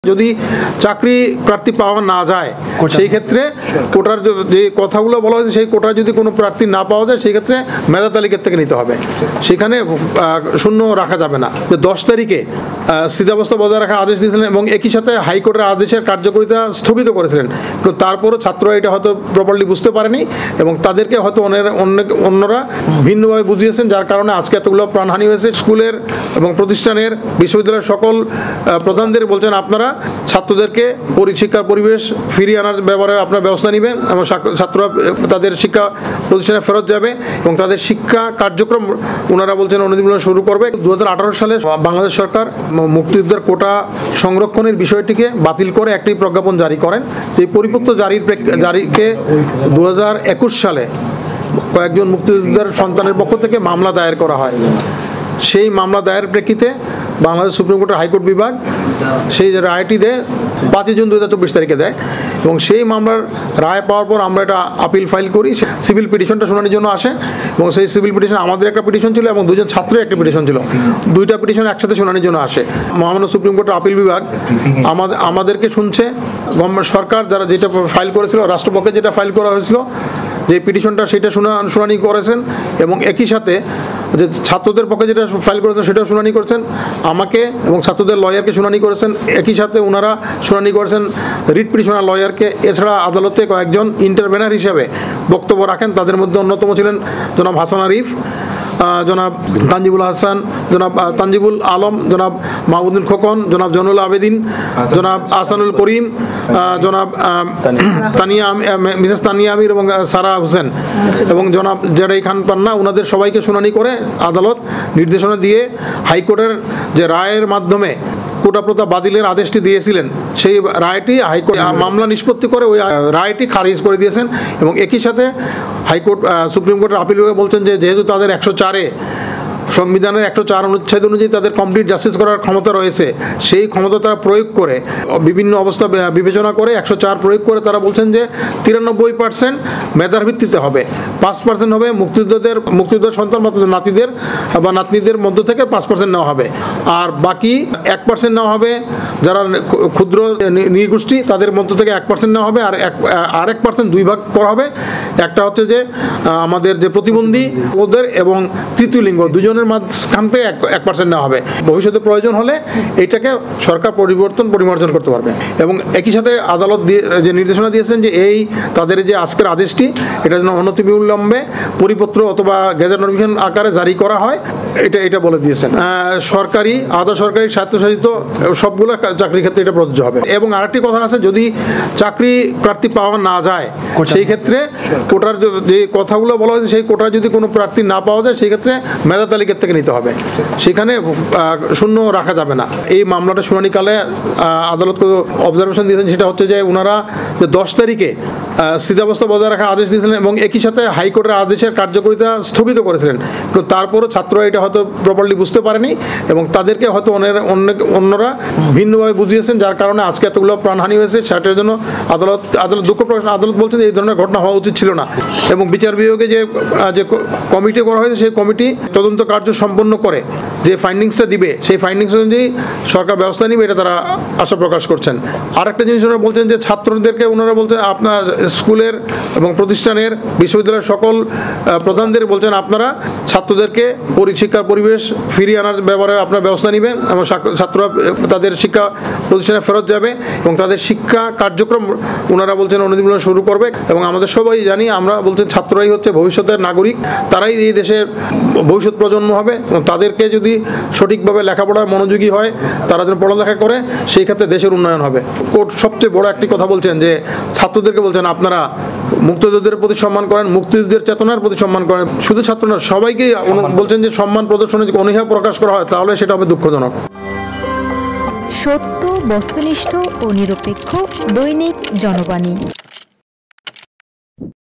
যদি চাকরি প্রার্থী পাওয়া না যায় সেই ক্ষেত্রে কোটার যে কথাগুলো বলা হয়েছে সেই কোটার যদি কোনো প্রার্থী না পাওয়া যায় সেই ক্ষেত্রে মেধা তালিকা থেকে নিতে হবে, সেখানে শূন্য রাখা যাবে না। 10 তারিখে স্থিতাবস্থা বজায় রাখার আদেশ দিয়েছিলেন এবং একই সাথে হাইকোর্টের আদেশের কার্যকারিতা স্থগিত করেছিলেন, কিন্তু তারপরও ছাত্ররা এটা হয়তো প্রপারলি বুঝতে পারেনি এবং তাদেরকে হয়তো অন্যরা ভিন্নভাবে বুঝিয়েছেন, যার কারণে আজকে এতগুলো প্রাণহানি হয়েছে। স্কুলের এবং প্রতিষ্ঠানের বিশ্ববিদ্যালয়ের সকল প্রধানদের বলছেন আপনারা ছাত্রদেরকে শিক্ষার পরিবেশ ফিরিয়ে আনার ব্যাপারে আপনারা ব্যবস্থা নেবেন এবং ছাত্ররা তাদের শিক্ষা প্রতিষ্ঠানে ফেরত যাবে এবং তাদের শিক্ষা কার্যক্রম ওনারা বলছেন অনতিবিলম্বে শুরু করবে। 2018 সালে বাংলাদেশ সরকার মুক্তিযোদ্ধার কোটা সংরক্ষণের বিষয়টিকে বাতিল করে একটি প্রজ্ঞাপন জারি করেন। এই পরিপত্র জারিকে 2021 সালে কয়েকজন মুক্তিযোদ্ধার সন্তানের পক্ষ থেকে মামলা দায়ের করা হয়। সেই মামলা দায়ের প্রেক্ষিতে বাংলাদেশ সুপ্রিম কোর্টের হাইকোর্ট বিভাগ সেই রায়টি দেয় 5 জুন 2024 তারিখে দেয় এবং সেই মামলার রায় পাওয়ার পর আমরা এটা আপিল ফাইল করি। সিভিল পিটিশনটা শুনানির জন্য আসে এবং সেই সিভিল পিটিশন আমাদের একটা পিটিশন ছিল এবং 2জন ছাত্রের একটা পিটিশন ছিল, 2টা পিটিশন একসাথে শুনানির জন্য আসে। মহামান্য সুপ্রিম কোর্টের আপিল বিভাগ আমাদেরকে শুনছে। গভর্নমেন্ট সরকার যারা যেটা ফাইল করেছিল, রাষ্ট্রপক্ষে যেটা ফাইল করা হয়েছিল যে পিটিশনটা সেটা শুনানি করেছেন এবং একই সাথে যে ছাত্রদের পক্ষে যেটা ফাইল করেছেন সেটাও শুনানি করেছেন, আমাকে এবং ছাত্রদের লয়ারকে শুনানি করেছেন। একই সাথে ওনারা শুনানি করেছেন রিট পিটিশনার লয়ারকে। এছাড়া আদালতে কয়েকজন ইন্টারভেনার হিসেবে বক্তব্য রাখেন, তাদের মধ্যে অন্যতম ছিলেন জনাব হাসান আরিফ, জনাব তানজিবুল হাসান, জনাব তানজিবুল আলম, জনাব মাহমুদুল খোকন, জনাব জনুল আবেদিন, জনাব আহসানুল করিম, জনাব মিসেস তানিয়া আমির এবং সারা হোসেন এবং জনাব জেডাই খান পান্না, ওনাদের সবাইকে শুনানি করে আদালত নির্দেশনা দিয়ে হাইকোর্টের যে রায়ের মাধ্যমে কোটা প্রথা বাতিলের আদেশটি দিয়েছিলেন সেই রায়টি হাইকোর্ট মামলা নিষ্পত্তি করে ওই রায়টি খারিজ করে দিয়েছেন এবং একই সাথে হাইকোর্ট সুপ্রিম কোর্টের আপিল বিভাগ বলছেন যে যেহেতু তাদের 104-এ সংবিধানের 104 অনুচ্ছেদ অনুযায়ী তাদের কমপ্লিট জাস্টিস করার ক্ষমতা রয়েছে, সেই ক্ষমতা তারা প্রয়োগ করে বিভিন্ন অবস্থা বিবেচনা করে 104 প্রয়োগ করে তারা বলছেন যে 93% মেধার ভিত্তিতে হবে, 5% হবে মুক্তিযোদ্ধার সন্তান বা নাতিদের বা নাতনিদের মধ্য থেকে 5% নেওয়া হবে, আর বাকি 1% নেওয়া হবে যারা ক্ষুদ্র নৃগোষ্ঠী তাদের মধ্য থেকে 1% নেওয়া হবে, আর 1% 2 ভাগ করা হবে। একটা হচ্ছে যে আমাদের যে প্রতিবন্ধী ওদের এবং তৃতীয় লিঙ্গ দুজনের মাঝখান থেকে 1% নেওয়া হবে। ভবিষ্যতে প্রয়োজন হলে এইটাকে সরকার পরিমার্জন করতে পারবে এবং একই সাথে আদালত যে নির্দেশনা দিয়েছেন যে তাদের যে আজকের আদেশটি এটা যেন অনতিবিলম্বে পরিপত্র অথবা গেজেট নোটিফিকেশন আকারে জারি করা হয় এটা বলে দিয়েছেন। সরকারি আধা সরকারি স্বায়ত্তশাসিত সবগুলো চাকরির ক্ষেত্রে এটা প্রযোজ্য হবে। এবং আরেকটি কথা আছে, যদি চাকরি প্রার্থী পাওয়া না যায় সেই ক্ষেত্রে কোটার যে কথাগুলো বলা হয়েছে সেই কোটার যদি কোনো প্রার্থী না পাওয়া যায় সেই ক্ষেত্রে মেধা তালিকা থেকে নিতে হবে, সেখানে শূন্য রাখা যাবে না। এই মামলাটা শুনানিকালে আদালত অবজারভেশন দিয়েছেন সেটা হচ্ছে যে ওনারা 10 তারিখে স্থিতাবস্থা বজায় রাখার আদেশ দিয়েছিলেন এবং একই সাথে হাইকোর্টের আদেশের কার্যকারিতা স্থগিত করেছিলেন, কিন্তু তারপরও ছাত্ররা এটা হয়তো প্রপারলি বুঝতে পারেনি এবং তাদেরকে হয়তো অন্যরা ভিন্নভাবে বুঝিয়েছেন, যার কারণে আজকে এতগুলো প্রাণহানি হয়েছে। সেটার জন্য আদালত দুঃখ প্রকাশ আদালত বলছেন এই ধরনের ঘটনা হওয়া উচিত ছিল না এবং বিচার বিভাগে যে কমিটি করা হয়েছে সেই কমিটি তদন্ত কার্য সম্পন্ন করে যে ফাইন্ডিংসটা দিবে সেই ফাইন্ডিংস অনুযায়ী সরকার ব্যবস্থা নিবে, এটা তারা আশা প্রকাশ করছেন। আরেকটা জিনিস ওনারা বলছেন যে ছাত্রদেরকে ওনারা বলছেন আপনার স্কুলের এবং প্রতিষ্ঠানের বিশ্ববিদ্যালয়ের সকল প্রধানদের বলছেন আপনারা ছাত্রদেরকে শিক্ষার পরিবেশ ফিরিয়ে আনার ব্যাপারে আপনার ব্যবস্থা নেবেন এবং ছাত্ররা তাদের শিক্ষা প্রতিষ্ঠানে ফেরত যাবে এবং তাদের শিক্ষা কার্যক্রম ওনারা বলছেন অনতিবিলম্বে শুরু করবে এবং আমাদের সবাই জানি আমরা বলছেন ছাত্ররাই হচ্ছে ভবিষ্যতের নাগরিক, তারাই এই দেশের ভবিষ্যৎ প্রজন্ম হবে এবং তাদেরকে যদি সঠিকভাবে লেখাপড়ায় মনোযোগী হয়, তারা যেন পড়ালেখা করে, সেই ক্ষেত্রে দেশের উন্নয়ন হবে। কোর্ট সবচেয়ে বড় একটি কথা বলছেন যে ছাত্রদেরকে বলছেন আপনারা মুক্তিযোদ্ধাদের প্রতি সম্মান করেন, মুক্তিযুদ্ধের চেতনার প্রতি সম্মান করেন, শুধু ছাত্র না সবাইকে বলছেন যে সম্মান প্রদর্শনে যদি অনীহা প্রকাশ করা হয় তাহলে সেটা হবে দুঃখজনক। সত্য, বস্তুনিষ্ঠ ও নিরপেক্ষ দৈনিক জনবাণী।